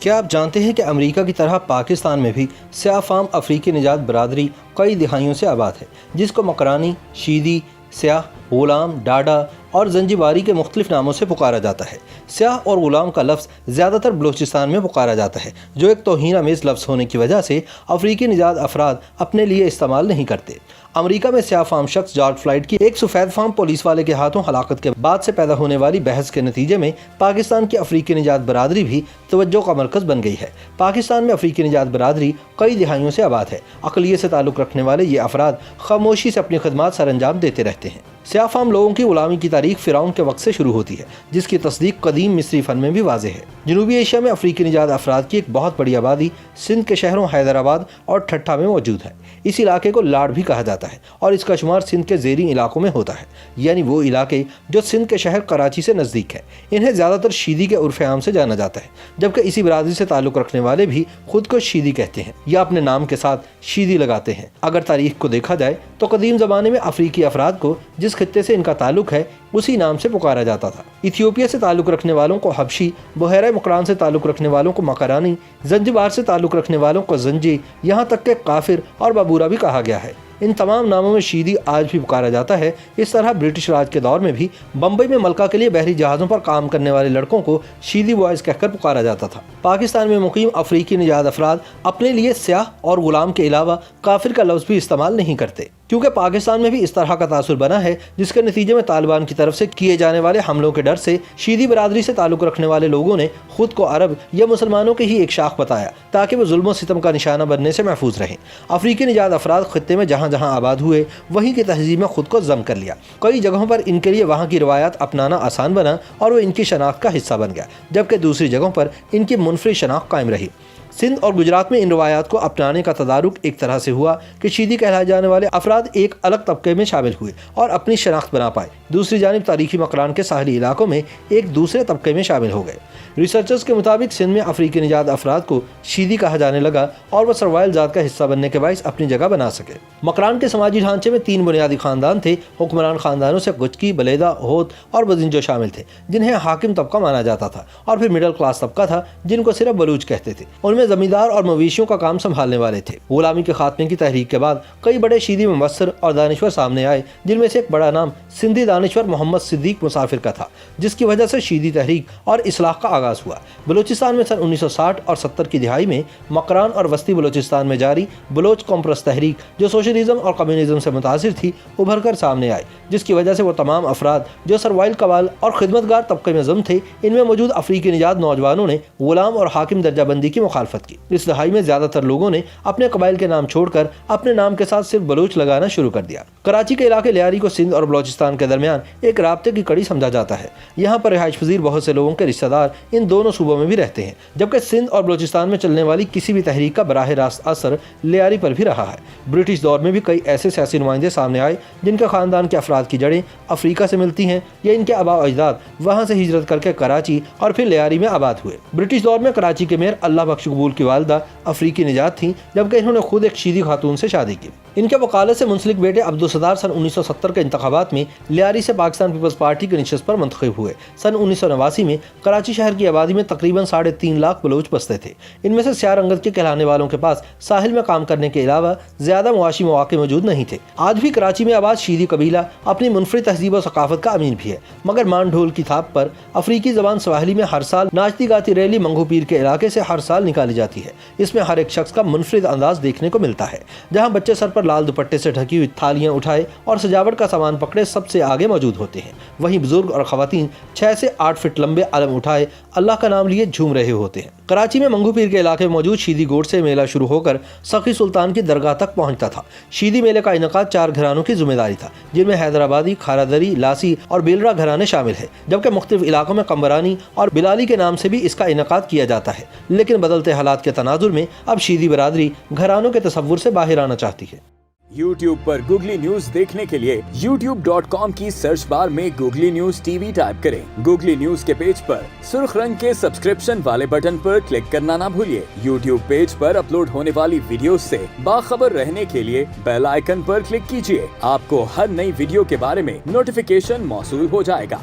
کیا آپ جانتے ہیں کہ امریکہ کی طرح پاکستان میں بھی سیاہ فام افریقی نژاد برادری کئی دہائیوں سے آباد ہے، جس کو مکرانی، شیدی، سیاہ، غلام، ڈاڈا اور زنجباری کے مختلف ناموں سے پکارا جاتا ہے۔ سیاہ اور غلام کا لفظ زیادہ تر بلوچستان میں پکارا جاتا ہے، جو ایک توہین آمیز لفظ ہونے کی وجہ سے افریقی نژاد افراد اپنے لیے استعمال نہیں کرتے۔ امریکہ میں سیاہ فام شخص جارج فلائیڈ کی ایک سفید فام پولیس والے کے ہاتھوں ہلاکت کے بعد سے پیدا ہونے والی بحث کے نتیجے میں پاکستان کی افریقی نژاد برادری بھی توجہ کا مرکز بن گئی ہے۔ پاکستان میں افریقی نژاد برادری کئی دہائیوں سے آباد ہے۔ اقلیت سے تعلق رکھنے والے یہ افراد خاموشی سے اپنی خدمات سر انجام دیتے رہتے ہیں۔ سیاہ فام لوگوں کی غلامی کی تاریخ فرعون کے وقت سے شروع ہوتی ہے، جس کی تصدیق قدیم مصری فن میں بھی واضح ہے۔ جنوبی ایشیا میں افریقی نژاد افراد کی ایک بہت بڑی آبادی سندھ کے شہروں حیدرآباد اور ٹھٹھا میں موجود ہے۔ اس علاقے کو لاڑ بھی کہا جاتا ہے اور اس کا شمار سندھ کے زیریں علاقوں میں ہوتا ہے، یعنی وہ علاقے جو سندھ کے شہر کراچی سے نزدیک ہے۔ انہیں زیادہ تر شیدی کے عرف عام سے جانا جاتا ہے، جبکہ اسی برادری سے تعلق رکھنے والے بھی خود کو شیدی کہتے ہیں یا اپنے نام کے ساتھ شیدی لگاتے ہیں۔ اگر تاریخ کو دیکھا جائے تو قدیم زمانے میں افریقی افراد کو جس خطے سے ان کا تعلق ہے اسی نام سے پکارا جاتا تھا۔ ایتھیوپیا سے تعلق رکھنے والوں کو حبشی، بحیرہ مکران سے تعلق رکھنے والوں کو مکرانی، زنجبار سے تعلق رکھنے والوں کو زنجی، یہاں تک کہ کافر اور بابورا بھی کہا گیا ہے۔ ان تمام ناموں میں شیدی آج بھی پکارا جاتا ہے۔ اس طرح برٹش راج کے دور میں بھی بمبئی میں ملکہ کے لیے بحری جہازوں پر کام کرنے والے لڑکوں کو شیدی بوائز کہہ کر پکارا جاتا تھا۔ پاکستان میں مقیم افریقی نژاد افراد اپنے لیے سیاہ اور غلام کے علاوہ کافر کا لفظ بھی استعمال نہیں کرتے، کیونکہ پاکستان میں بھی اس طرح کا تاثر بنا ہے، جس کے نتیجے میں طالبان کی طرف سے کیے جانے والے حملوں کے ڈر سے شیدی برادری سے تعلق رکھنے والے لوگوں نے خود کو عرب یا مسلمانوں کے ہی ایک شاخ بتایا تاکہ وہ ظلم و ستم کا نشانہ بننے سے محفوظ رہیں۔ افریقی نژاد افراد خطے میں جہاں جہاں آباد ہوئے وہیں کی تہذیب میں خود کو ضم کر لیا۔ کئی جگہوں پر ان کے لیے وہاں کی روایات اپنانا آسان بنا اور وہ ان کی شناخت کا حصہ بن گیا، جبکہ دوسری جگہوں پر ان کی منفرد شناخت قائم رہی۔ سندھ اور گجرات میں ان روایات کو اپنانے کا تدارک ایک طرح سے ہوا کہ شیدی کہلائے جانے والے افراد ایک الگ طبقے میں شامل ہوئے اور اپنی شناخت بنا پائے۔ دوسری جانب تاریخی مکران کے ساحلی علاقوں میں ایک دوسرے طبقے میں شامل ہو گئے۔ ریسرچرز کے مطابق سندھ میں افریقی نژاد افراد کو شیدی کہا جانے لگا اور وہ سروائل ذات کا حصہ بننے کے باعث اپنی جگہ بنا سکے۔ مکران کے سماجی ڈھانچے میں 3 بنیادی خاندان تھے۔ حکمران خاندانوں سے گچکی، بلیدا، ہوت اور بزنجو شامل تھے، جنہیں حاکم طبقہ مانا جاتا تھا، اور پھر مڈل کلاس طبقہ تھا جن کو صرف بلوچ کہتے تھے۔ ان میں زمیندار اور مویشیوں کا کام سنبھالنے والے تھے۔ غلامی کے خاتمے کی تحریک کے بعد کئی بڑے شیدی مبصر اور دانشور سامنے آئے، جن میں سے ایک بڑا نام سندھی دانشور محمد صدیق مسافر کا تھا، جس کی وجہ سے شیدی تحریک اور اصلاح کا آغاز ہوا۔ بلوچستان میں سن 1960 اور 70 کی دہائی میں مکران اور وسطی بلوچستان میں جاری بلوچ قوم پرست تحریک، جو سوشلزم اور کمیونزم سے متاثر تھی، ابھر کر سامنے آئے، جس کی وجہ سے وہ تمام افراد جو سروائل قبائل اور خدمتگار طبقے میں ضم تھے، ان میں موجود افریقی نژاد نوجوانوں نے غلام اور حاکم درجہ بندی کی مخالفت کی۔ اس دہائی میں زیادہ تر لوگوں نے اپنے قبائل کے نام چھوڑ کر اپنے نام کے ساتھ صرف بلوچ لگانا شروع کر دیا۔ کراچی کے علاقے لیاری کو سندھ اور بلوچستان کے درمیان ایک رابطے کی کڑی سمجھا جاتا ہے۔ یہاں پر رہائش پذیر بہت سے لوگوں کے رشتہ دار ان دونوں صوبوں میں بھی رہتے ہیں، جبکہ سندھ اور بلوچستان میں چلنے والی کسی بھی تحریک کا براہ راست اثر لیاری پر بھی رہا ہے۔ برٹش دور میں بھی کئی ایسے سیاسی نمائندے سامنے آئے جن کے خاندان کے افراد کی جڑیں افریقہ سے ملتی ہیں یا ان کے آباء و اجداد وہاں سے ہجرت کر کے کراچی اور پھر لیاری میں آباد ہوئے۔ برٹش دور میں کراچی کے میئر اللہ بخش قبول کی والدہ افریقی نژاد تھیں، جبکہ انہوں نے خود ایک شیدی خاتون سے شادی کی۔ ان کے وکالت سے منسلک بیٹے عبدالستار سن 1970 کے انتخابات میں لیاری سے پاکستان پیپلز پارٹی کی نشست پر منتخب ہوئے۔ سن 1989 میں کراچی شہر کی آبادی میں تقریباً 3.5 لاکھ بلوچ بستے تھے۔ ان میں سے سیاہ رنگت کے کہلانے والوں کے پاس ساحل میں کام کرنے کے علاوہ زیادہ معاشی مواقع موجود نہیں تھے۔ آج بھی کراچی میں آباد شیدی قبیلہ اپنی منفرد تہذیب و ثقافت کا امین بھی ہے، مگر مان ڈھول کی تھاپ پر افریقی زبان سواحلی میں ہر سال ناچتی گاتی ریلی منگو پیر کے علاقے سے ہر سال نکالی جاتی ہے۔ اس میں ہر ایک شخص کا منفرد انداز دیکھنے کو ملتا ہے، جہاں بچے سر پر لال دوپٹے سے ڈھکی ہوئی تھالیاں اٹھائے اور سجاوٹ کا سامان پکڑے سب سے آگے موجود ہوتے ہیں، وہیں بزرگ اور خواتین 6 سے 8 فٹ لمبے علم اٹھائے اللہ کا نام لیے جھوم رہے ہوتے ہیں۔ کراچی میں منگو پیر کے علاقے میں موجود شیدی گوٹ سے میلہ شروع ہو کر سخی سلطان کی درگاہ تک پہنچتا تھا۔ شیدی میلے کا انعقاد 4 گھرانوں کی ذمہ داری تھا، جن میں حیدرآبادی، کھارادری، لاسی اور بیلرا گھرانے شامل ہیں، جبکہ مختلف علاقوں میں قمبرانی اور بلالی کے نام سے بھی اس کا انعقاد کیا جاتا ہے۔ لیکن بدلتے حالات کے تناظر میں اب شیدی برادری گھرانوں کے تصور سے باہر آنا چاہتی ہے۔ یوٹیوب پر گوگلی نیوز دیکھنے کے لیے youtube.com کی سرچ بار میں googly news T V type کریں۔ گوگلی نیوز کے پیج پر سرخ رنگ کے سبسکرپشن والے بٹن پر کلک کرنا نہ بھولیے۔ یوٹیوب پیج پر اپلوڈ ہونے والی ویڈیوز سے باخبر رہنے کے لیے بیل آئیکن پر کلک کیجیے۔ آپ کو ہر نئی ویڈیو کے بارے میں نوٹیفیکیشن موصول ہو جائے گا۔